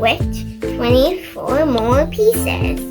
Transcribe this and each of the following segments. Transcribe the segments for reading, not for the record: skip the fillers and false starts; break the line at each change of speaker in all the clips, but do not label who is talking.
with 24 more pieces.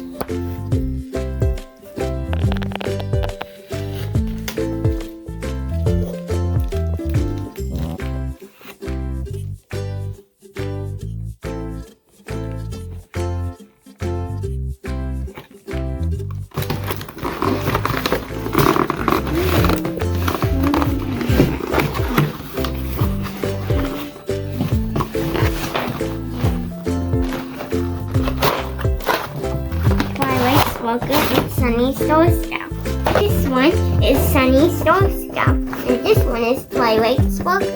Twilight Sparkle Sunny Starscout. This one is Sunny Starscout, and this one is Twilight Sparkle.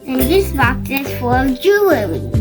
And this box is full of jewelry.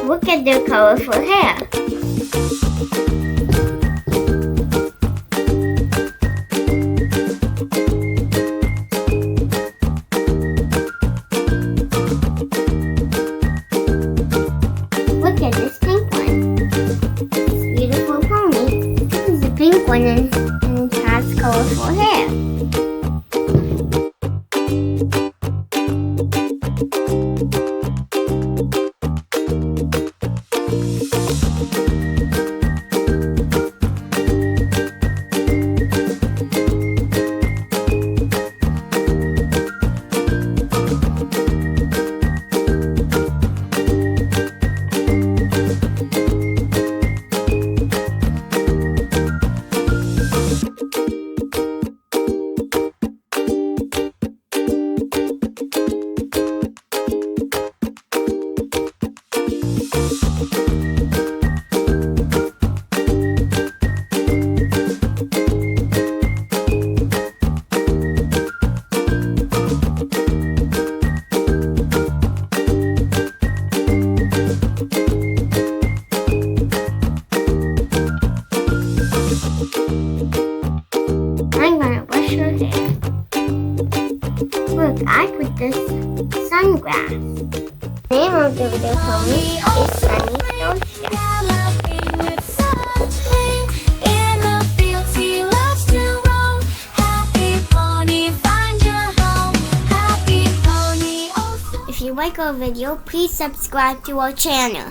Look at their colorful hair. Look at this pink one. This beautiful pony. This is a pink one and it has colorful hair. I'm gonna brush her hair. Look, I put this sunglass. The name of the little pony is Sunny Starscout. If you like our video, please subscribe to our channel.